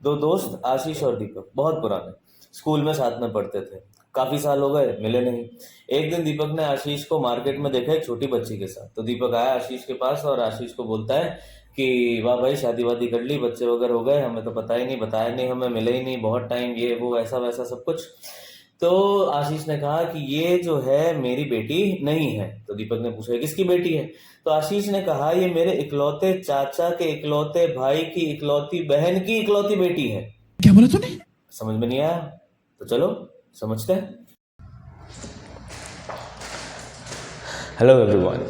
दो दोस्त आशीष और दीपक बहुत पुराने स्कूल में साथ में पढ़ते थे। काफी साल हो गए मिले नहीं। एक दिन दीपक ने आशीष को मार्केट में देखा एक छोटी बच्ची के साथ। तो दीपक आया आशीष के पास और आशीष को बोलता है कि वाह भाई, शादी वादी कर ली, बच्चे वगैरह हो गए, हमें तो पता ही नहीं, बताया नहीं, हमें मिले ही नहीं, बहुत टाइम, ये वो ऐसा वैसा सब कुछ। तो आशीष ने कहा कि ये जो है मेरी बेटी नहीं है। तो दीपक ने पूछा किसकी बेटी है। तो आशीष ने कहा ये मेरे इकलौते चाचा के इकलौते भाई की इकलौती बहन की इकलौती बेटी है। क्या बोला तूने? समझ में नहीं आया? तो चलो समझते हैं। हेलो एवरीवन,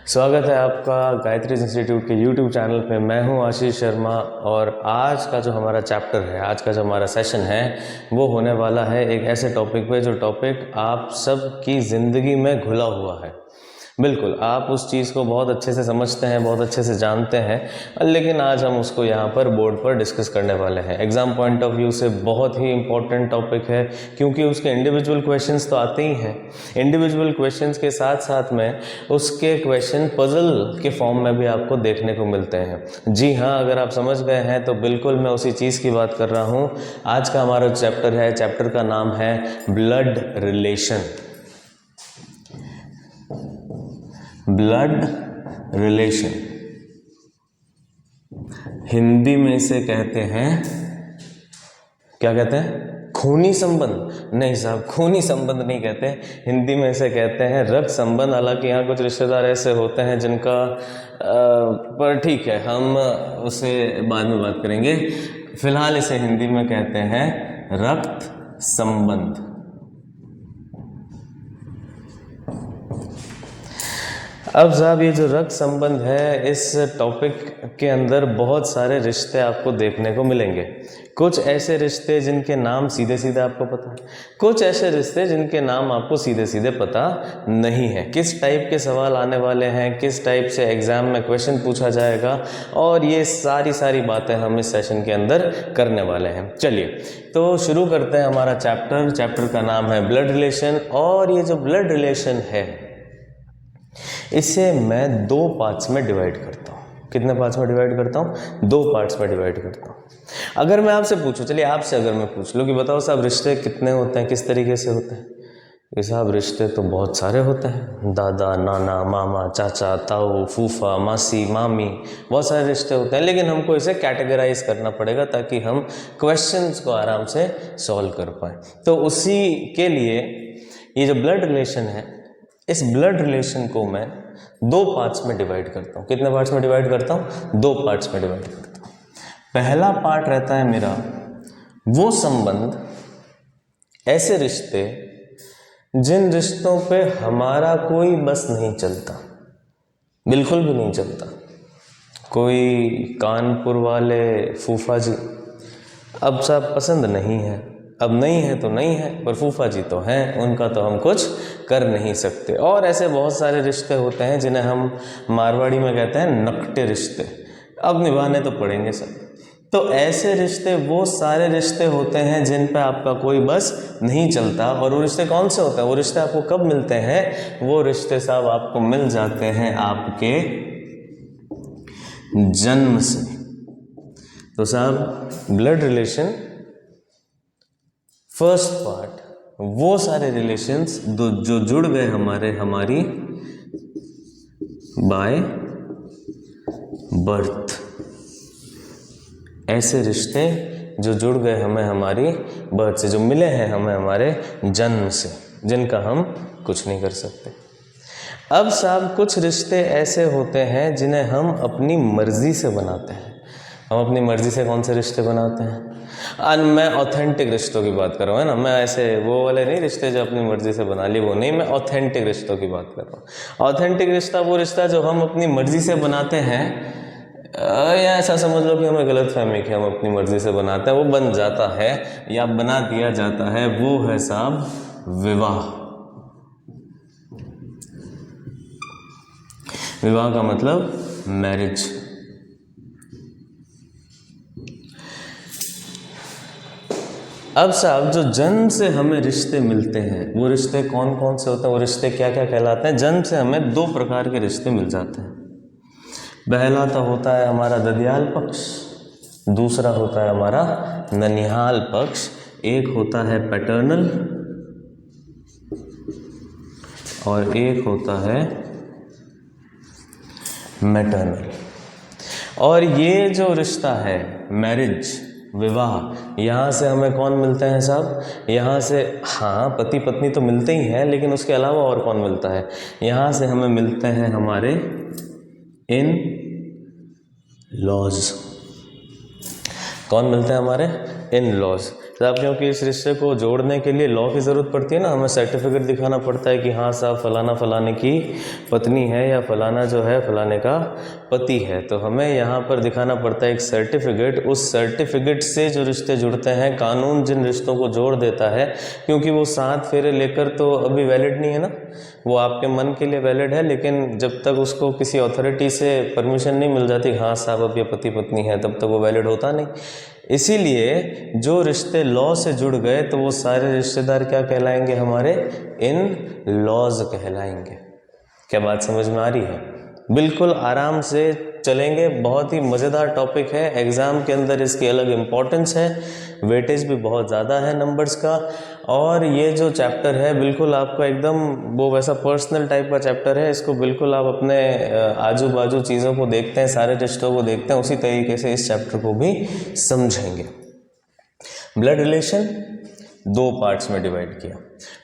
स्वागत है आपका गायत्री इंस्टीट्यूट के यूट्यूब चैनल पे। मैं हूं आशीष शर्मा और आज का जो हमारा चैप्टर है, आज का जो हमारा सेशन है वो होने वाला है एक ऐसे टॉपिक पे जो टॉपिक आप सब की ज़िंदगी में घुला हुआ है। बिल्कुल, आप उस चीज़ को बहुत अच्छे से समझते हैं, बहुत अच्छे से जानते हैं, लेकिन आज हम उसको यहाँ पर बोर्ड पर डिस्कस करने वाले हैं। एग्ज़ाम पॉइंट ऑफ व्यू से बहुत ही इम्पोर्टेंट टॉपिक है, क्योंकि उसके इंडिविजुअल क्वेश्चंस तो आते ही हैं। इंडिविजुअल क्वेश्चंस के साथ साथ में उसके क्वेश्चन पजल के फॉर्म में भी आपको देखने को मिलते हैं। जी हाँ, अगर आप समझ गए हैं तो बिल्कुल मैं उसी चीज़ की बात कर रहा हूँ। आज का हमारा चैप्टर है, चैप्टर का नाम है blood relation. Blood relation Hindi में इसे कहते हैं, क्या कहते हैं? खूनी संबंध। नहीं साहब, खूनी संबंध नहीं कहते, हिंदी में इसे कहते हैं रक्त संबंध। हालांकि यहाँ कुछ रिश्तेदार ऐसे होते हैं जिनका पर ठीक है, हम उसे बाद में बात करेंगे। फिलहाल इसे हिंदी में कहते हैं रक्त संबंध। अब साहब, ये जो रक्त संबंध है, इस टॉपिक के अंदर बहुत सारे रिश्ते आपको देखने को मिलेंगे। कुछ ऐसे रिश्ते जिनके नाम सीधे सीधे आपको पता है, कुछ ऐसे रिश्ते जिनके नाम आपको सीधे सीधे पता नहीं है। किस टाइप के सवाल आने वाले हैं, किस टाइप से एग्ज़ाम में क्वेश्चन पूछा जाएगा, और ये सारी बातें हम इस सेशन के अंदर करने वाले हैं। चलिए तो शुरू करते हैं हमारा चैप्टर का नाम है ब्लड रिलेशन। और ये जो ब्लड रिलेशन है, इसे मैं दो पार्ट्स में डिवाइड करता हूँ। कितने पार्ट्स में डिवाइड करता हूँ? दो पार्ट्स में डिवाइड करता हूँ। अगर मैं आपसे पूछूं, चलिए आपसे अगर मैं पूछ लूँ कि बताओ साहब रिश्ते कितने होते हैं, किस तरीके से होते हैं? ये साहब रिश्ते तो बहुत सारे होते हैं। दादा, नाना, मामा, चाचा, ताऊ, फूफा, मासी, मामी, बहुत सारे रिश्ते होते हैं। लेकिन हमको इसे कैटेगराइज करना पड़ेगा ताकि हम क्वेश्चंस को आराम से सॉल्व कर पाएँ। तो उसी के लिए ये जो ब्लड रिलेशन है, इस ब्लड रिलेशन को मैं दो पार्ट्स में डिवाइड करता हूँ। कितने पार्ट्स में डिवाइड करता हूँ? दो पार्ट्स में डिवाइड करता हूँ। पहला पार्ट रहता है मेरा वो संबंध, ऐसे रिश्ते जिन रिश्तों पे हमारा कोई बस नहीं चलता, बिल्कुल भी नहीं चलता। कोई कानपुर वाले फूफा जी अब साहब पसंद नहीं है, अब नहीं है तो नहीं है, पर फूफा जी तो हैं, उनका तो हम कुछ कर नहीं सकते। और ऐसे बहुत सारे रिश्ते होते हैं जिन्हें हम मारवाड़ी में कहते हैं नकटे रिश्ते, अब निभाने तो पड़ेंगे सब। तो ऐसे रिश्ते वो सारे रिश्ते होते हैं जिन पे आपका कोई बस नहीं चलता। और वो रिश्ते कौन से होते हैं? वो रिश्ते आपको कब मिलते हैं? वो रिश्ते साहब आपको मिल जाते हैं आपके जन्म से। तो साहब ब्लड रिलेशन फर्स्ट पार्ट, वो सारे रिलेशंस जो जुड़ गए हमारी बाय बर्थ। ऐसे रिश्ते जो जुड़ गए हमें हमारी बर्थ से, जो मिले हैं हमें हमारे जन्म से, जिनका हम कुछ नहीं कर सकते। अब साहब कुछ रिश्ते ऐसे होते हैं जिन्हें हम अपनी मर्जी से बनाते हैं। हम अपनी मर्जी से कौन से रिश्ते बनाते हैं? मैं ऑथेंटिक रिश्तों की बात कर रहा हूँ, है ना। मैं ऐसे वो वाले नहीं रिश्ते जो अपनी मर्जी से बना ली, वो नहीं। मैं ऑथेंटिक रिश्तों की बात कर रहा हूँ। ऑथेंटिक रिश्ता वो रिश्ता जो हम अपनी मर्जी से बनाते हैं, या ऐसा समझ लो कि हमें गलत फहमी कि हम अपनी मर्जी से बनाते हैं, वो बन जाता है या बना दिया जाता है, वो है साहब विवाह। विवाह का मतलब मैरिज। अब साहब जो जन्म से हमें रिश्ते मिलते हैं, वो रिश्ते कौन कौन से होते हैं, वो रिश्ते क्या क्या कहलाते हैं? जन्म से हमें दो प्रकार के रिश्ते मिल जाते हैं। पहला तो होता है हमारा ददियाल पक्ष, दूसरा होता है हमारा ननिहाल पक्ष, एक होता है पैटर्नल और एक होता है मैटरनल। और ये जो रिश्ता है मैरिज, विवाह, यहाँ से हमें कौन मिलते हैं साहब? यहाँ से हाँ पति पत्नी तो मिलते ही हैं, लेकिन उसके अलावा और कौन मिलता है? यहाँ से हमें मिलते हैं हमारे इन लॉज। कौन मिलते हैं? हमारे इन लॉज साहब। क्योंकि इस रिश्ते को जोड़ने के लिए लॉ की ज़रूरत पड़ती है ना, हमें सर्टिफिकेट दिखाना पड़ता है कि हाँ साहब फलाना फलाने की पत्नी है या फलाना जो है फलाने का पति है। तो हमें यहाँ पर दिखाना पड़ता है एक सर्टिफिकेट। उस सर्टिफिकेट से जो रिश्ते जुड़ते हैं, कानून जिन रिश्तों को जोड़ देता है, क्योंकि वो 7 फेरे लेकर तो अभी वैलिड नहीं है ना, वो आपके मन के लिए वैलिड है, लेकिन जब तक उसको किसी अथॉरिटी से परमिशन नहीं मिल जाती हाँ साहब अब ये पति पत्नी है, तब तक वो वैलिड होता नहीं। इसीलिए जो रिश्ते लॉ से जुड़ गए तो वो सारे रिश्तेदार क्या कहलाएंगे? हमारे इन लॉज कहलाएंगे। क्या बात समझ में आ रही है? बिल्कुल आराम से चलेंगे, बहुत ही मज़ेदार टॉपिक है। एग्ज़ाम के अंदर इसकी अलग इम्पोर्टेंस है, वेटेज भी बहुत ज़्यादा है नंबर्स का। और ये जो चैप्टर है बिल्कुल आपका एकदम वो वैसा पर्सनल टाइप का चैप्टर है। इसको बिल्कुल आप अपने आजू बाजू चीज़ों को देखते हैं, सारे रिश्तों को देखते हैं, उसी तरीके से इस चैप्टर को भी समझेंगे। ब्लड रिलेशन 2 पार्ट्स में डिवाइड किया।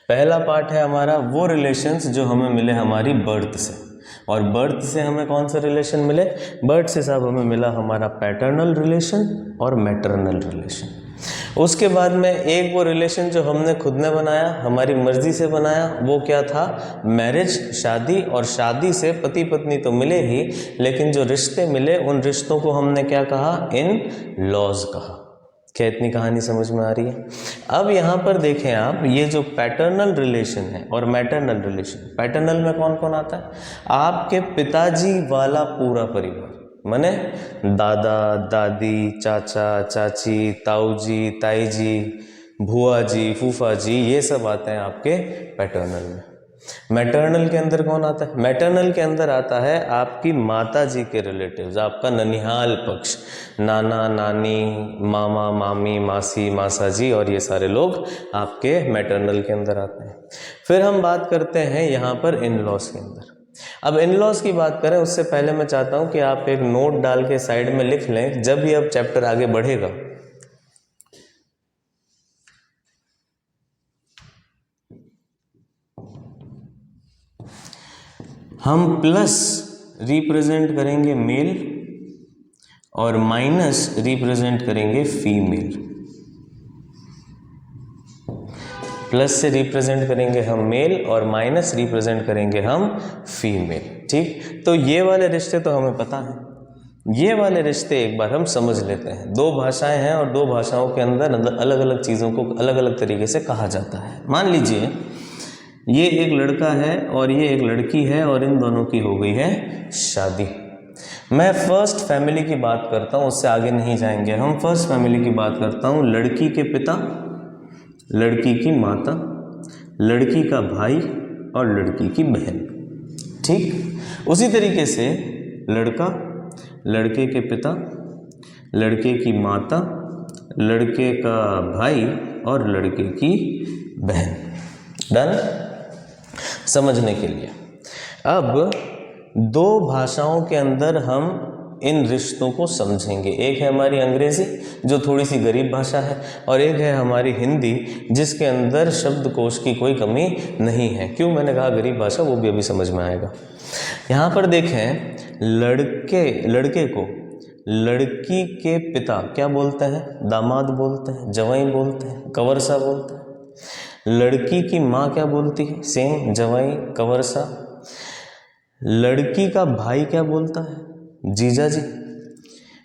पहला पार्ट है हमारा वो रिलेशंस जो हमें मिले हमारी बर्थ से। और बर्थ से हमें कौन सा रिलेशन मिले? बर्थ से साहब हमें मिला हमारा पैटर्नल रिलेशन और मैटरनल रिलेशन। उसके बाद में एक वो रिलेशन जो हमने खुद ने बनाया, हमारी मर्जी से बनाया, वो क्या था? मैरिज, शादी। और शादी से पति पत्नी तो मिले ही, लेकिन जो रिश्ते मिले उन रिश्तों को हमने क्या कहा? इन लॉज कहा। क्या इतनी कहानी समझ में आ रही है? अब यहाँ पर देखें आप, ये जो पैटर्नल रिलेशन है और मैटरनल रिलेशन, पैटर्नल में कौन कौन आता है? आपके पिताजी वाला पूरा परिवार, माने दादा दादी, चाचा चाची, ताऊ जी, ताई जी, भुआ जी, फूफा जी, ये सब आते हैं आपके पैटर्नल में। मैटरनल के अंदर कौन आता है? मैटरनल के अंदर आता है आपकी माता जी के रिलेटिव्स, आपका ननिहाल पक्ष, नाना नानी, मामा मामी, मासी मासा जी, और ये सारे लोग आपके मैटरनल के अंदर आते हैं। फिर हम बात करते हैं यहाँ पर इन लॉज के अंदर। अब इन लॉज की बात करें उससे पहले मैं चाहता हूँ कि आप एक नोट डाल के साइड में लिख लें, जब भी अब चैप्टर आगे बढ़ेगा हम प्लस रिप्रेजेंट करेंगे मेल और माइनस रिप्रेजेंट करेंगे फीमेल। प्लस से रिप्रेजेंट करेंगे हम मेल और माइनस रिप्रेजेंट करेंगे हम फीमेल। ठीक, तो ये वाले रिश्ते तो हमें पता है। ये वाले रिश्ते एक बार हम समझ लेते हैं। 2 भाषाएं हैं और 2 भाषाओं के अंदर अलग अलग चीज़ों को अलग अलग तरीके से कहा जाता है। मान लीजिए ये एक लड़का है और ये एक लड़की है और इन दोनों की हो गई है शादी। मैं फर्स्ट फैमिली की बात करता हूँ, उससे आगे नहीं जाएंगे हम। फर्स्ट फैमिली की बात करता हूँ। लड़की के पिता, लड़की की माता, लड़की का भाई और लड़की की बहन। ठीक, उसी तरीके से लड़का, लड़के के पिता, लड़के की माता, लड़के का भाई और लड़के की बहन। डन? समझने के लिए अब 2 भाषाओं के अंदर हम इन रिश्तों को समझेंगे। एक है हमारी अंग्रेज़ी जो थोड़ी सी गरीब भाषा है, और एक है हमारी हिंदी जिसके अंदर शब्दकोश की कोई कमी नहीं है। क्यों मैंने कहा गरीब भाषा, वो भी अभी समझ में आएगा। यहाँ पर देखें, लड़के को लड़की के पिता क्या बोलते हैं? दामाद बोलते हैं, जवाई बोलते हैं, कवर्सा बोलते हैं। लड़की की माँ क्या बोलती है? सेम, जवाई, कवर्सा। लड़की का भाई क्या बोलता है? जीजा जी।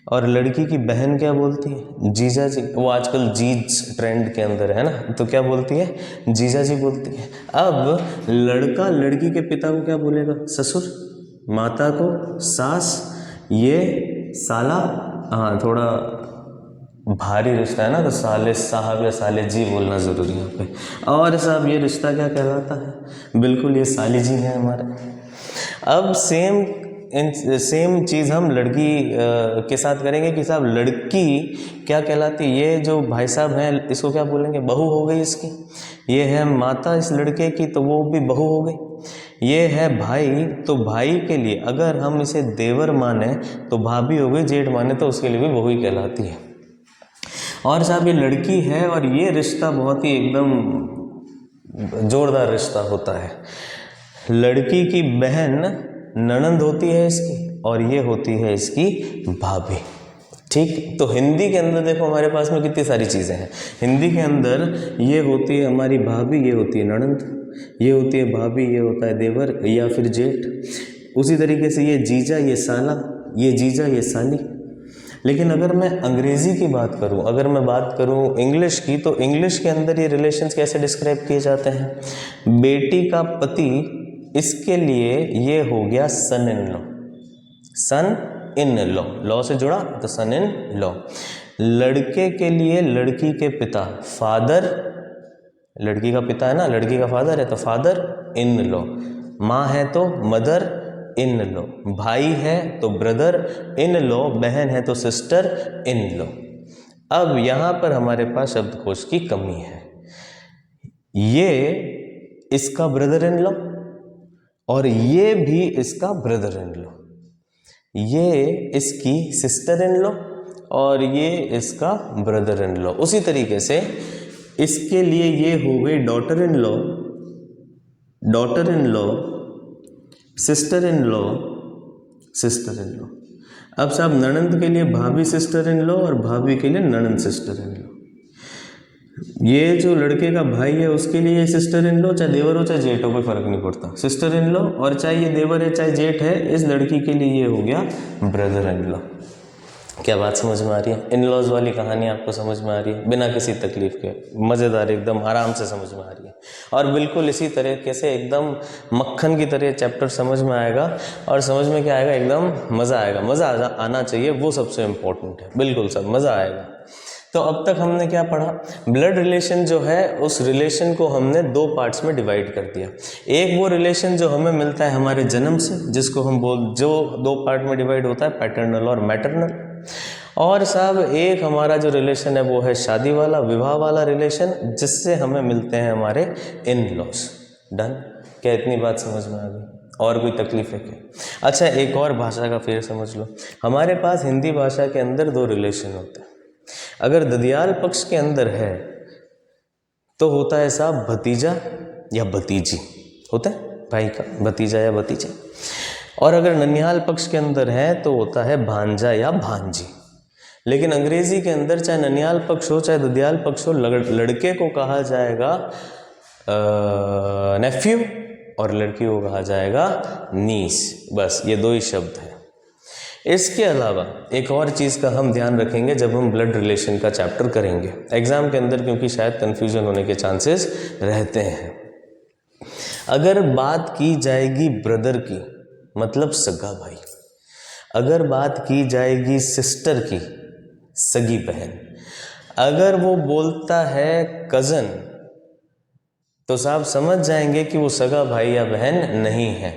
और लड़की की बहन क्या बोलती है? जीजा जी। वो आजकल जीज ट्रेंड के अंदर है ना, तो क्या बोलती है? जीजा जी बोलती है। अब लड़का लड़की के पिता को क्या बोलेगा? ससुर। माता को सास। ये साला, हाँ थोड़ा भारी रिश्ता है ना, तो साले साहब या साले जी बोलना ज़रूरी है यहाँ पे। और साहब ये रिश्ता क्या कहलाता है? बिल्कुल ये साली जी हैं हमारे। अब सेम सेम चीज़ हम लड़की के साथ करेंगे कि साहब लड़की क्या कहलाती, ये जो भाई साहब हैं इसको क्या बोलेंगे, बहू हो गई इसकी। ये है माता इस लड़के की तो वो भी बहू हो गई। ये है भाई, तो भाई के लिए अगर हम इसे देवर माने तो भाभी हो गई, जेठ माने तो उसके लिए भी बहू ही कहलाती है। और साहब ये लड़की है और ये रिश्ता बहुत ही एकदम जोरदार रिश्ता होता है। लड़की की बहन ननंद होती है इसकी और ये होती है इसकी भाभी। ठीक, तो हिंदी के अंदर देखो हमारे पास में कितनी सारी चीज़ें हैं। हिंदी के अंदर ये होती है हमारी भाभी, ये होती है ननंद, ये होती है भाभी, ये होता है देवर या फिर जेठ। उसी तरीके से ये जीजा, ये साला, ये जीजा, ये साली। लेकिन अगर मैं अंग्रेज़ी की बात करूं, अगर मैं बात करूं इंग्लिश की, तो इंग्लिश के अंदर ये रिलेशंस कैसे डिस्क्राइब किए जाते हैं। बेटी का पति, इसके लिए ये हो गया son in law, son in law, law से जुड़ा तो सन इन लॉ। लड़के के लिए लड़की के पिता, फादर, लड़की का पिता है ना, लड़की का फादर है तो फादर इन लॉ। माँ है तो मदर इन लॉ, भाई है तो ब्रदर इन लॉ, बहन है तो सिस्टर इन लॉ। अब यहाँ पर हमारे पास शब्दकोश की कमी है। ये इसका ब्रदर इन लॉ और ये भी इसका ब्रदर इन लॉ, ये इसकी सिस्टर इन लॉ और ये इसका ब्रदर इन लॉ। उसी तरीके से इसके लिए ये हो गई daughter in law, daughter in law, sister in law, sister in law. अब साहब ननंद के लिए भाभी सिस्टर इन लॉ और भाभी के लिए ननंद सिस्टर इन लॉ। ये जो लड़के का भाई है उसके लिए सिस्टर इन लॉ, चाहे देवर हो चाहे जेठ हो, कोई फर्क नहीं पड़ता, सिस्टर इन लॉ। और चाहे ये देवर है चाहे जेठ है, इस लड़की के लिए ये हो गया ब्रदर इन लॉ। क्या बात समझ में आ रही है? इन लॉज वाली कहानी आपको समझ में आ रही है, बिना किसी तकलीफ के, मज़ेदार, एकदम आराम से समझ में आ रही है। और बिल्कुल इसी तरीके से एकदम मक्खन की तरह चैप्टर समझ में आएगा। और समझ में क्या आएगा, एकदम मज़ा आएगा। मज़ा आना चाहिए, वो सबसे इम्पोर्टेंट है। बिल्कुल सब मज़ा आएगा। तो अब तक हमने क्या पढ़ा, ब्लड रिलेशन जो है उस रिलेशन को हमने दो पार्ट्स में डिवाइड कर दिया। एक वो रिलेशन जो हमें मिलता है हमारे जन्म से, जिसको हम जो दो पार्ट में डिवाइड होता है, पैटर्नल और मैटरनल। और साहब एक हमारा जो रिलेशन है वो है शादी वाला, विवाह वाला रिलेशन, जिससे हमें मिलते हैं हमारे इन लॉज। डन? क्या इतनी बात समझ में आ गई? और कोई तकलीफ है क्या? अच्छा, एक और भाषा का फिर समझ लो। हमारे पास हिंदी भाषा के अंदर दो रिलेशन होते हैं। अगर ददियाल पक्ष के अंदर है तो होता है साहब भतीजा या भतीजी, होता है भाई का भतीजा या भतीजा। और अगर ननिहाल पक्ष के अंदर है तो होता है भांजा या भांजी। लेकिन अंग्रेजी के अंदर चाहे ननिहाल पक्ष हो चाहे ददियाल पक्ष हो, लड़के को कहा जाएगा नेफ्यू और लड़की को कहा जाएगा नीस। बस ये दो ही शब्द हैं। इसके अलावा एक और चीज़ का हम ध्यान रखेंगे जब हम ब्लड रिलेशन का चैप्टर करेंगे एग्जाम के अंदर, क्योंकि शायद कन्फ्यूजन होने के चांसेस रहते हैं। अगर बात की जाएगी ब्रदर की, मतलब सगा भाई। अगर बात की जाएगी सिस्टर की, सगी बहन। अगर वो बोलता है कज़न, तो साहब समझ जाएंगे कि वो सगा भाई या बहन नहीं है।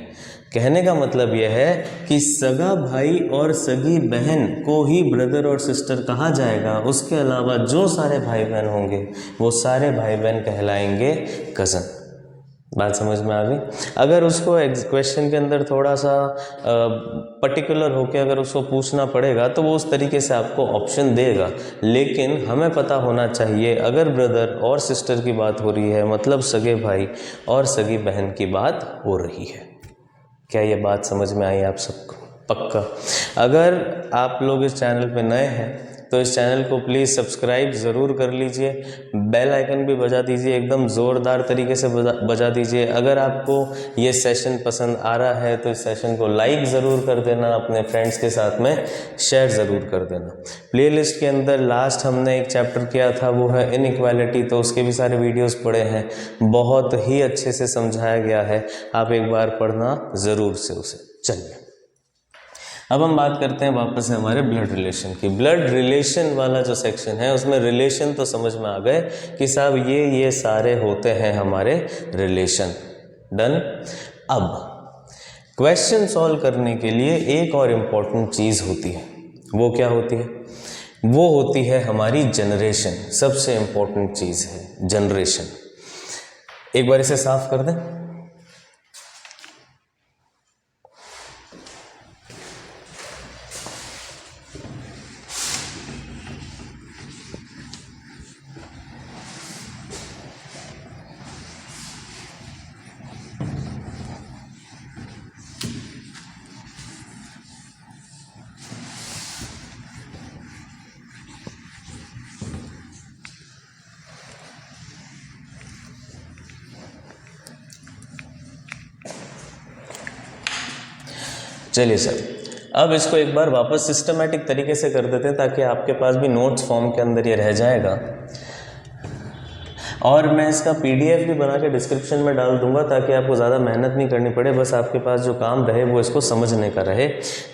कहने का मतलब यह है कि सगा भाई और सगी बहन को ही ब्रदर और सिस्टर कहा जाएगा। उसके अलावा जो सारे भाई बहन होंगे वो सारे भाई बहन कहलाएंगे कज़न। बात समझ में आ गई? अगर उसको क्वेश्चन के अंदर थोड़ा सा पर्टिकुलर होकर अगर उसको पूछना पड़ेगा तो वो उस तरीके से आपको ऑप्शन देगा। लेकिन हमें पता होना चाहिए अगर ब्रदर और सिस्टर की बात हो रही है मतलब सगे भाई और सगी बहन की बात हो रही है। क्या ये बात समझ में आई आप सबको? पक्का। अगर आप लोग इस चैनल पे नए हैं तो इस चैनल को प्लीज़ सब्सक्राइब ज़रूर कर लीजिए, बेल आइकन भी बजा दीजिए, एकदम ज़ोरदार तरीके से बजा दीजिए। अगर आपको ये सेशन पसंद आ रहा है तो इस सेशन को लाइक ज़रूर कर देना, अपने फ्रेंड्स के साथ में शेयर ज़रूर कर देना। प्लेलिस्ट के अंदर लास्ट हमने एक चैप्टर किया था, वो है इनइक्वालिटी, तो उसके भी सारे वीडियोज़ पड़े हैं, बहुत ही अच्छे से समझाया गया है। आप एक बार पढ़ना ज़रूर से उसे। चलिए अब हम बात करते हैं वापस से हमारे ब्लड रिलेशन की। ब्लड रिलेशन वाला जो सेक्शन है उसमें रिलेशन तो समझ में आ गए कि साहब ये सारे होते हैं हमारे रिलेशन। डन? अब क्वेश्चन सॉल्व करने के लिए एक और इम्पॉर्टेंट चीज़ होती है, वो क्या होती है? वो होती है हमारी जनरेशन। सबसे इम्पॉर्टेंट चीज़ है जनरेशन। एक बार इसे साफ कर दें। चलिए सर, अब इसको एक बार वापस सिस्टमेटिक तरीके से कर देते हैं ताकि आपके पास भी नोट्स फॉर्म के अंदर ये रह जाएगा, और मैं इसका पीडीएफ भी बना के डिस्क्रिप्शन में डाल दूंगा ताकि आपको ज़्यादा मेहनत नहीं करनी पड़े, बस आपके पास जो काम रहे वो इसको समझने का रहे।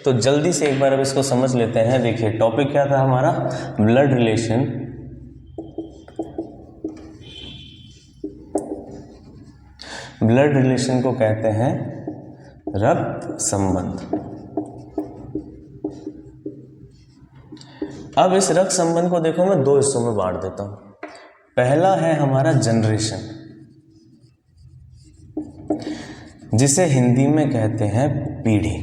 तो जल्दी से एक बार अब इसको समझ लेते हैं। देखिए टॉपिक क्या था हमारा? Blood relation. ब्लड रिलेशन को कहते हैं रक्त संबंध। अब इस रक्त संबंध को देखो मैं दो हिस्सों में बांट देता हूं। पहला है हमारा जनरेशन, जिसे हिंदी में कहते हैं पीढ़ी,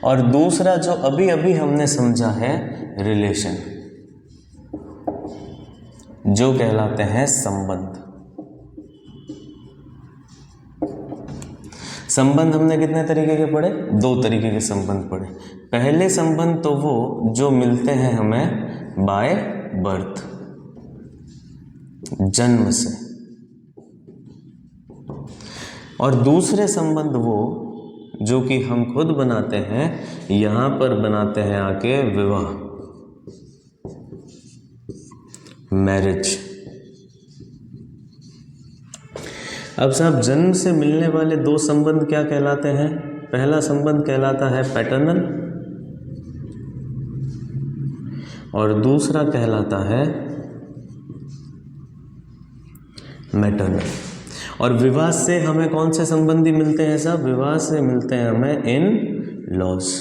और दूसरा जो अभी अभी हमने समझा है रिलेशन, जो कहलाते हैं संबंध। संबंध हमने कितने तरीके के पढ़े? दो तरीके के संबंध पढ़े। पहले संबंध तो वो जो मिलते हैं हमें बाय बर्थ, जन्म से, और दूसरे संबंध वो जो कि हम खुद बनाते हैं, यहां पर बनाते हैं आके विवाह, मैरिज। अब साहब जन्म से मिलने वाले दो संबंध क्या कहलाते हैं? पहला संबंध कहलाता है पैटर्नल और दूसरा कहलाता है मैटरनल। और विवाह से हमें कौन से संबंधी मिलते हैं साहब? विवाह से मिलते हैं हमें इन लॉज।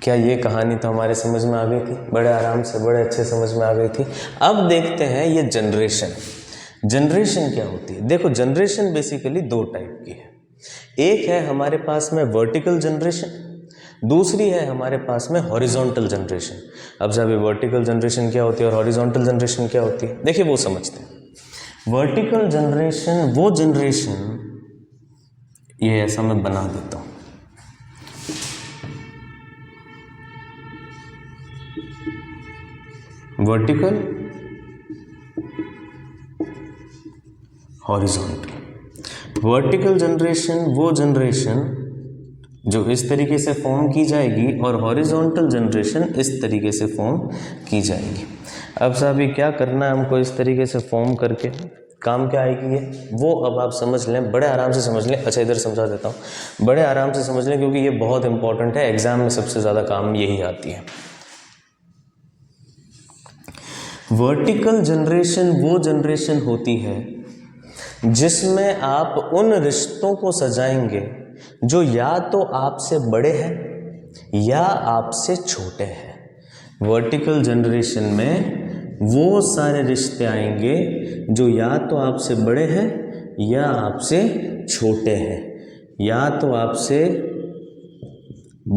क्या ये कहानी तो हमारे समझ में आ गई थी? बड़े आराम से, बड़े अच्छे समझ में आ गई थी। अब देखते हैं ये जनरेशन। जनरेशन क्या होती है? देखो जनरेशन बेसिकली दो टाइप की है। एक है हमारे पास में वर्टिकल जनरेशन, दूसरी है हमारे पास में हॉरिजॉन्टल जनरेशन। अब जब ये वर्टिकल जनरेशन क्या होती है और हॉरिजॉन्टल जनरेशन क्या होती है, देखिए वो समझते हैं। वर्टिकल जनरेशन वो जनरेशन, ये ऐसा मैं बना देता हूं, वर्टिकल हॉरिजॉन्टल। वर्टिकल जनरेशन वो जनरेशन जो इस तरीके से फॉर्म की जाएगी, और हॉरिजॉन्टल जनरेशन इस तरीके से फॉर्म की जाएगी। अब साहब ये क्या करना है हमको इस तरीके से फॉर्म करके, काम क्या आएगी ये, वो अब आप समझ लें, बड़े आराम से समझ लें। अच्छा इधर समझा देता हूँ, बड़े आराम से समझ लें क्योंकि ये बहुत इंपॉर्टेंट है, एग्जाम में सबसे ज़्यादा काम यही आती है। वर्टिकल जनरेशन वो जनरेशन होती है जिसमें आप उन रिश्तों को सजाएंगे जो या तो आपसे बड़े हैं या आपसे छोटे हैं। वर्टिकल जनरेशन में वो सारे रिश्ते आएंगे जो या तो आपसे बड़े हैं या आपसे छोटे हैं, या तो आपसे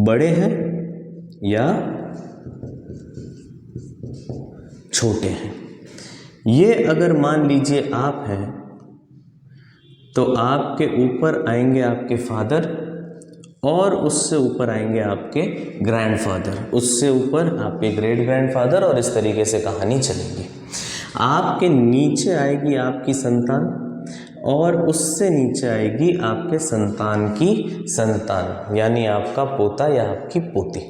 बड़े हैं या छोटे हैं। ये अगर मान लीजिए आप हैं तो आपके ऊपर आएंगे आपके फादर, और उससे ऊपर आएंगे आपके ग्रैंडफादर, उससे ऊपर आपके ग्रेट ग्रैंडफादर, और इस तरीके से कहानी चलेगी। आपके नीचे आएगी आपकी संतान, और उससे नीचे आएगी आपके संतान की संतान, यानी आपका पोता या आपकी पोती।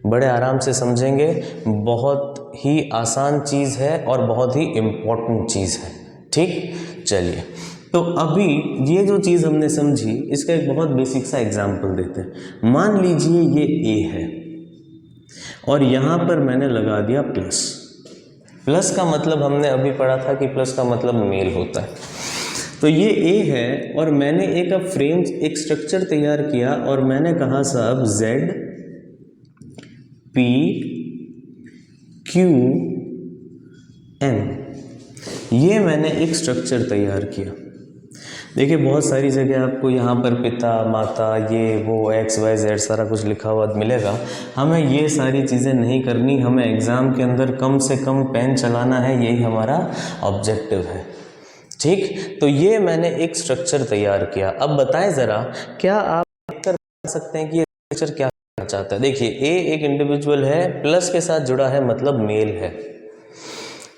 बड़े आराम से समझेंगे, बहुत ही आसान चीज़ है और बहुत ही इम्पोर्टेंट चीज़ है। ठीक, चलिए तो अभी ये जो चीज़ हमने समझी, इसका एक बहुत बेसिक सा एग्जाम्पल देते हैं। मान लीजिए ये ए है और यहाँ पर मैंने लगा दिया प्लस। प्लस का मतलब हमने अभी पढ़ा था कि प्लस का मतलब मेल होता है। तो ये ए है और मैंने एक अब फ्रेम, एक स्ट्रक्चर तैयार किया और मैंने कहा साहब जेड पी क्यू एम, ये मैंने एक स्ट्रक्चर तैयार किया। देखिए बहुत सारी जगह आपको यहाँ पर पिता माता ये वो एक्स वाई जेड सारा कुछ लिखा हुआ मिलेगा। हमें ये सारी चीज़ें नहीं करनी, हमें एग्ज़ाम के अंदर कम से कम पेन चलाना है, यही हमारा ऑब्जेक्टिव है। ठीक, तो ये मैंने एक स्ट्रक्चर तैयार किया। अब बताएं ज़रा, क्या आप देखकर बता सकते हैं कि ये स्ट्रक्चर क्या करना चाहता है? देखिए ए एक इंडिविजुअल है, प्लस के साथ जुड़ा है मतलब मेल है।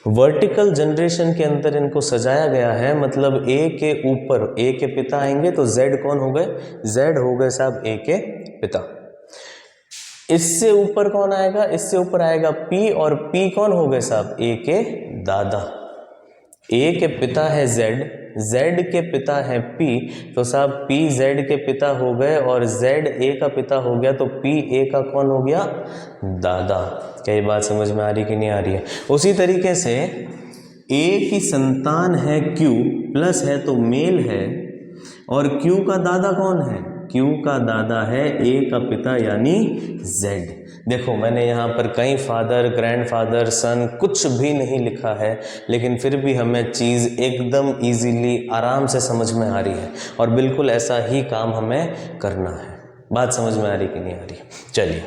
वर्टिकल जनरेशन के अंदर इनको सजाया गया है, मतलब ए के ऊपर ए के पिता आएंगे तो जेड कौन हो गए? जेड हो गए साहब ए के पिता। इससे ऊपर कौन आएगा? इससे ऊपर आएगा पी, और पी कौन हो गए साहब? ए के दादा। ए के पिता है जेड, जेड के पिता है पी, तो साहब पी जेड के पिता हो गए और जेड ए का पिता हो गया, तो पी ए का कौन हो गया? दादा। क्या ये बात समझ में आ रही कि नहीं आ रही है? उसी तरीके से ए की संतान है क्यू, प्लस है तो मेल है, और क्यू का दादा कौन है? क्यू का दादा है ए का पिता यानी जेड। देखो मैंने यहाँ पर कहीं फादर, ग्रैंडफादर, सन कुछ भी नहीं लिखा है, लेकिन फिर भी हमें चीज़ एकदम इजीली आराम से समझ में आ रही है, और बिल्कुल ऐसा ही काम हमें करना है। बात समझ में आ रही कि नहीं आ रही? चलिए,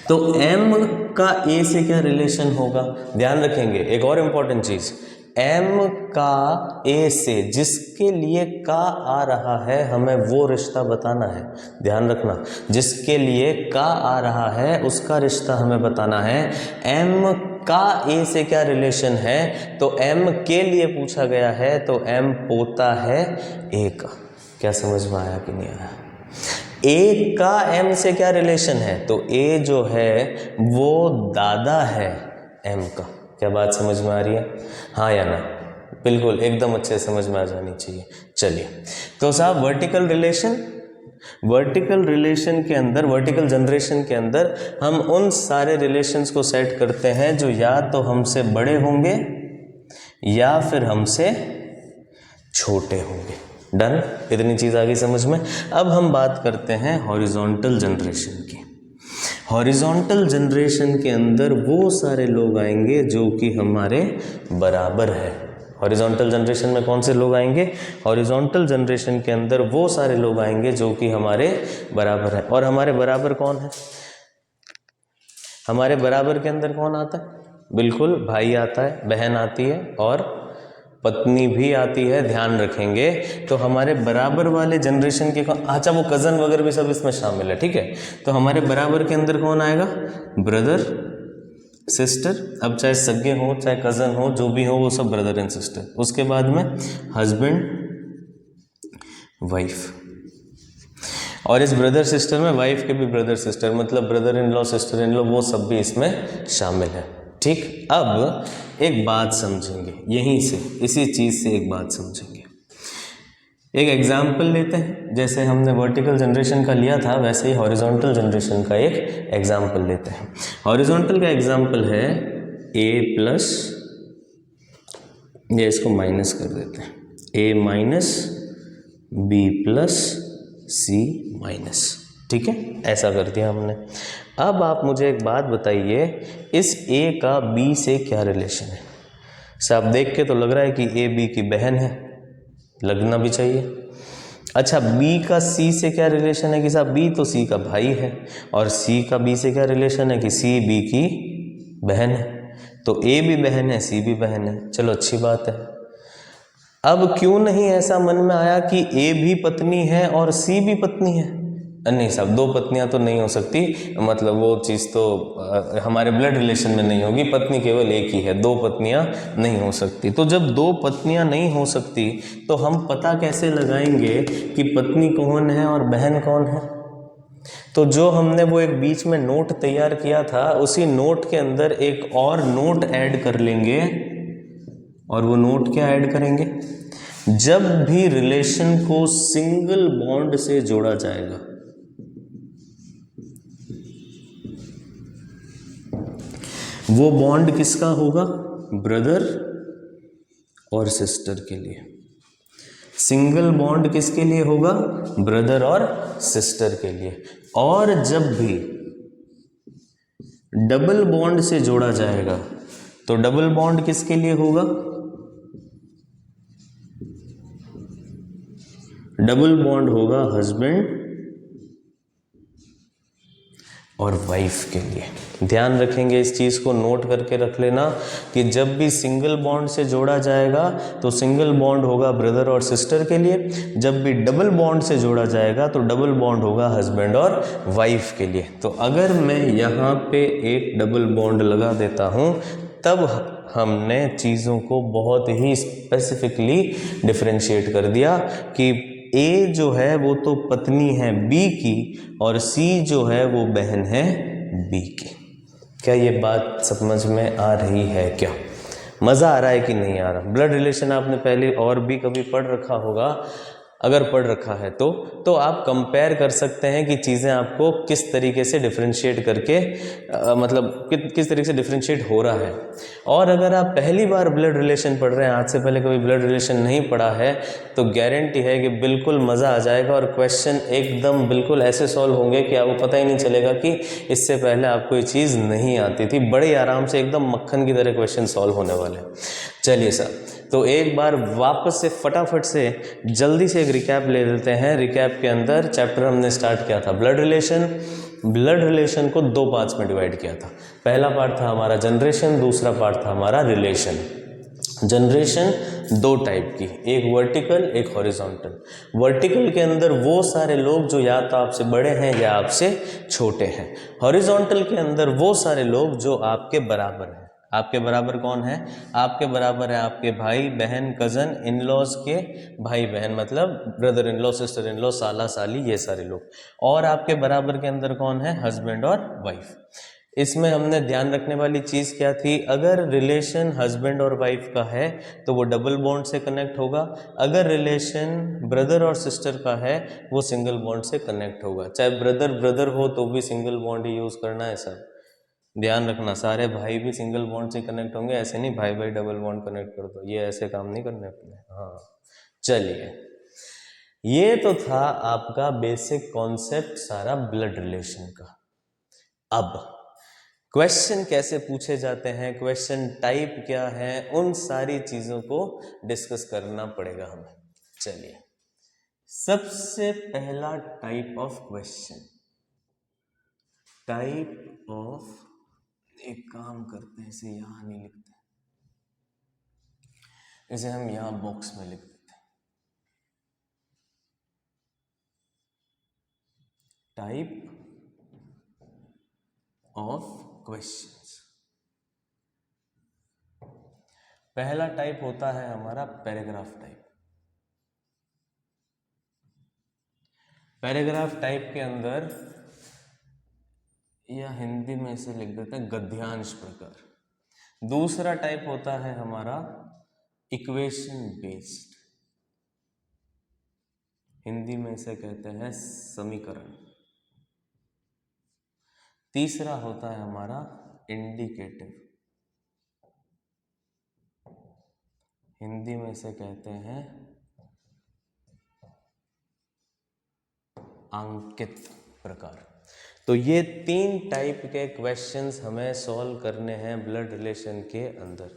तो m का a से क्या रिलेशन होगा? ध्यान रखेंगे एक और इम्पॉर्टेंट चीज़, m का a से जिसके लिए का आ रहा है हमें वो रिश्ता बताना है। ध्यान रखना, जिसके लिए का आ रहा है उसका रिश्ता हमें बताना है। m का a से क्या रिलेशन है? तो m के लिए पूछा गया है, तो m पोता है a का। क्या समझ में आया कि नहीं आया? ए का एम से क्या रिलेशन है? तो ए जो है वो दादा है एम का। क्या बात समझ में आ रही है? हाँ या ना? बिल्कुल एकदम अच्छे से समझ में आ जानी चाहिए। चलिए, तो साहब वर्टिकल रिलेशन, वर्टिकल रिलेशन के अंदर, वर्टिकल जनरेशन के अंदर हम उन सारे रिलेशंस को सेट करते हैं जो या तो हमसे बड़े होंगे या फिर हमसे छोटे होंगे। डन, इतनी चीज़ आ गई समझ में। अब हम बात करते हैं हॉरिजॉन्टल जनरेशन की। हॉरिजॉन्टल जनरेशन के अंदर वो सारे लोग आएंगे जो कि हमारे बराबर है। हॉरिजॉन्टल जनरेशन में कौन से लोग आएंगे? हॉरिजॉन्टल जनरेशन के अंदर वो सारे लोग आएंगे जो कि हमारे बराबर है। और हमारे बराबर कौन है? हमारे बराबर के अंदर कौन आता है? बिल्कुल भाई आता है, बहन आती है और पत्नी भी आती है। ध्यान रखेंगे, तो हमारे बराबर वाले जनरेशन के कौन? अच्छा, वो कज़न वगैरह भी सब इसमें शामिल है, ठीक है। तो हमारे बराबर के अंदर कौन आएगा? Brother, sister. अब चाहे सगे हो चाहे कज़न हो, जो भी हो वो सब ब्रदर एंड सिस्टर। उसके बाद में हस्बैंड, वाइफ, और इस ब्रदर सिस्टर में वाइफ के भी ब्रदर सिस्टर, मतलब brother in law, sister in law, वो सब भी इसमें शामिल है। ठीक, अब एक बात समझेंगे यहीं से, इसी चीज़ से एक बात समझेंगे। एक एग्जाम्पल लेते हैं, जैसे हमने वर्टिकल जनरेशन का लिया था वैसे ही हॉरिजॉन्टल जनरेशन का एक एग्जाम्पल लेते हैं। हॉरिजॉन्टल का एग्जाम्पल है a प्लस, ये इसको माइनस कर देते हैं, a minus b plus c minus. ठीक है, ऐसा कर दिया हमने। अब आप मुझे एक बात बताइए, इस a का b से क्या रिलेशन है? साहब देख के तो लग रहा है कि a b की बहन है, लगना भी चाहिए। अच्छा, b का c से क्या रिलेशन है? कि साहब b तो c का भाई है, और c का b से क्या रिलेशन है? कि c b की बहन है। तो a भी बहन है, c भी बहन है। चलो अच्छी बात है। अब क्यों नहीं ऐसा मन में आया कि a भी पत्नी है और c भी पत्नी है? नहीं साहब, दो पत्नियां तो नहीं हो सकती, मतलब वो चीज़ तो हमारे ब्लड रिलेशन में नहीं होगी। पत्नी केवल एक ही है, दो पत्नियां नहीं हो सकती। तो जब दो पत्नियां नहीं हो सकती तो हम पता कैसे लगाएंगे कि पत्नी कौन है और बहन कौन है? तो जो हमने वो एक बीच में नोट तैयार किया था, उसी नोट के अंदर एक और नोट ऐड कर लेंगे। और वो नोट क्या ऐड करेंगे? जब भी रिलेशन को सिंगल बॉन्ड से जोड़ा जाएगा, वो बॉन्ड किसका होगा? ब्रदर और सिस्टर के लिए। सिंगल बॉन्ड किसके लिए होगा? ब्रदर और सिस्टर के लिए। और जब भी डबल बॉन्ड से जोड़ा जाएगा तो डबल बॉन्ड किसके लिए होगा? डबल बॉन्ड होगा हस्बैंड और वाइफ के लिए। ध्यान रखेंगे, इस चीज़ को नोट करके रख लेना कि जब भी सिंगल बॉन्ड से जोड़ा जाएगा तो सिंगल बॉन्ड होगा ब्रदर और सिस्टर के लिए, जब भी डबल बॉन्ड से जोड़ा जाएगा तो डबल बॉन्ड होगा हस्बैंड और वाइफ के लिए। तो अगर मैं यहाँ पे एक डबल बॉन्ड लगा देता हूँ तब हमने चीज़ों को बहुत ही स्पेसिफिकली डिफरेंशिएट कर दिया कि ए जो है वो तो पत्नी है बी की और सी जो है वो बहन है बी की। क्या ये बात समझ में आ रही है? क्या मज़ा आ रहा है कि नहीं आ रहा? ब्लड रिलेशन आपने पहले और भी कभी पढ़ रखा होगा, अगर पढ़ रखा है तो आप कंपेयर कर सकते हैं कि चीज़ें आपको किस तरीके से डिफरेंशिएट करके मतलब किस तरीके से डिफरेंशिएट हो रहा है। और अगर आप पहली बार ब्लड रिलेशन पढ़ रहे हैं, आज से पहले कभी ब्लड रिलेशन नहीं पढ़ा है, तो गारंटी है कि बिल्कुल मज़ा आ जाएगा और क्वेश्चन एकदम बिल्कुल ऐसे सॉल्व होंगे कि आपको पता ही नहीं चलेगा कि इससे पहले आपको ये चीज़ नहीं आती थी। बड़े आराम से एकदम मक्खन की तरह क्वेश्चन सॉल्व होने वाले। चलिए सर, तो एक बार वापस से फटाफट से जल्दी से एक रिकैप ले लेते हैं। रिकैप के अंदर चैप्टर हमने स्टार्ट किया था ब्लड रिलेशन। ब्लड रिलेशन को दो पार्ट्स में डिवाइड किया था। पहला पार्ट था हमारा जनरेशन, दूसरा पार्ट था हमारा रिलेशन। जनरेशन दो टाइप की, एक वर्टिकल एक हॉरिजॉन्टल। वर्टिकल के अंदर वो सारे लोग जो या तो आपसे बड़े हैं या आपसे छोटे हैं। हॉरिजॉन्टल के अंदर वो सारे लोग जो आपके बराबर हैं। आपके बराबर कौन है? आपके बराबर है आपके भाई बहन, कज़न, इन लॉज के भाई बहन, मतलब brother in law, sister in law, साला साली, ये सारे लोग। और आपके बराबर के अंदर कौन है? हस्बैंड और वाइफ। इसमें हमने ध्यान रखने वाली चीज़ क्या थी? अगर रिलेशन हस्बैंड और वाइफ का है तो वो डबल बॉन्ड से कनेक्ट होगा। अगर रिलेशन ब्रदर और सिस्टर का है वो सिंगल बॉन्ड से कनेक्ट होगा। चाहे ब्रदर ब्रदर हो तो भी सिंगल बॉन्ड ही यूज़ करना है सर, ध्यान रखना। सारे भाई भी सिंगल बॉन्ड से कनेक्ट होंगे, ऐसे नहीं भाई भाई डबल बॉन्ड कनेक्ट कर दो, ये ऐसे काम नहीं करने अपने। हाँ चलिए, ये तो था आपका बेसिक कॉन्सेप्ट सारा ब्लड रिलेशन का। अब क्वेश्चन कैसे पूछे जाते हैं, क्वेश्चन टाइप क्या है, उन सारी चीजों को डिस्कस करना पड़ेगा हमें। चलिए, सबसे पहला type of question, type of, एक काम करते हैं इसे यहां नहीं लिखते, इसे हम यहां बॉक्स में लिख देते हैं। Type of questions. पहला टाइप होता है हमारा पैराग्राफ टाइप। पैराग्राफ टाइप के अंदर, या हिंदी में इसे लिख देते हैं गद्यांश प्रकार। दूसरा टाइप होता है हमारा इक्वेशन बेस्ड, हिंदी में इसे कहते हैं समीकरण। तीसरा होता है हमारा इंडिकेटिव, हिंदी में इसे कहते हैं अंकित प्रकार। तो ये तीन टाइप के क्वेश्चंस हमें सॉल्व करने हैं ब्लड रिलेशन के अंदर।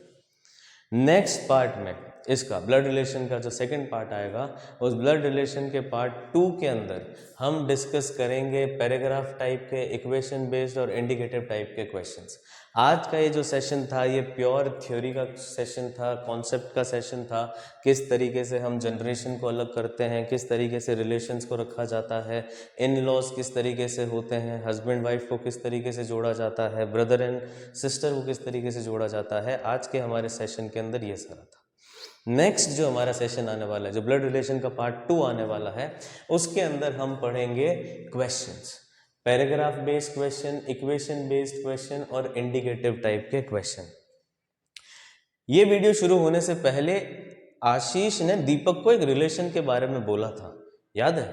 नेक्स्ट पार्ट में इसका ब्लड रिलेशन का जो सेकंड पार्ट आएगा, उस ब्लड रिलेशन के पार्ट 2 के अंदर हम डिस्कस करेंगे पैराग्राफ टाइप के, इक्वेशन बेस्ड और इंडिकेटिव टाइप के क्वेश्चंस। आज का ये जो सेशन था ये प्योर थ्योरी का सेशन था, कॉन्सेप्ट का सेशन था। किस तरीके से हम जनरेशन को अलग करते हैं, किस तरीके से रिलेशंस को रखा जाता है, इन लॉज किस तरीके से होते हैं, हस्बैंड वाइफ को किस तरीके से जोड़ा जाता है, ब्रदर एंड सिस्टर को किस तरीके से जोड़ा जाता है। आज के हमारे सेशन के अंदर ये सारा था। नेक्स्ट जो हमारा सेशन आने वाला है, जो ब्लड रिलेशन का पार्ट 2 आने वाला है, उसके अंदर हम पढ़ेंगे questions, paragraph based question, equation based question और इंडिकेटिव टाइप के क्वेश्चन। ये वीडियो शुरू होने से पहले आशीष ने दीपक को एक रिलेशन के बारे में बोला था, याद है?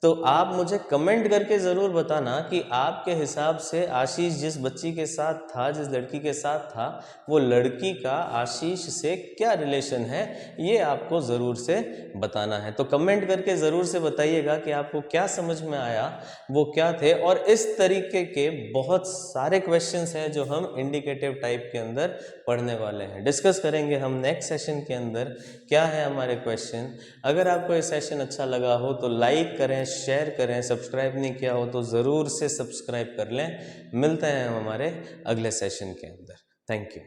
तो आप मुझे कमेंट करके ज़रूर बताना कि आपके हिसाब से आशीष जिस बच्ची के साथ था, जिस लड़की के साथ था, वो लड़की का आशीष से क्या रिलेशन है, ये आपको ज़रूर से बताना है। तो कमेंट करके ज़रूर से बताइएगा कि आपको क्या समझ में आया, वो क्या थे। और इस तरीके के बहुत सारे क्वेश्चंस हैं जो हम इंडिकेटिव टाइप के अंदर पढ़ने वाले हैं, डिस्कस करेंगे हम नेक्स्ट सेशन के अंदर क्या है हमारे क्वेश्चन। अगर आपको ये सेशन अच्छा लगा हो तो लाइक करें, शेयर करें, सब्सक्राइब नहीं किया हो तो ज़रूर से सब्सक्राइब कर लें। मिलते हैं हम हमारे अगले सेशन के अंदर। Thank you.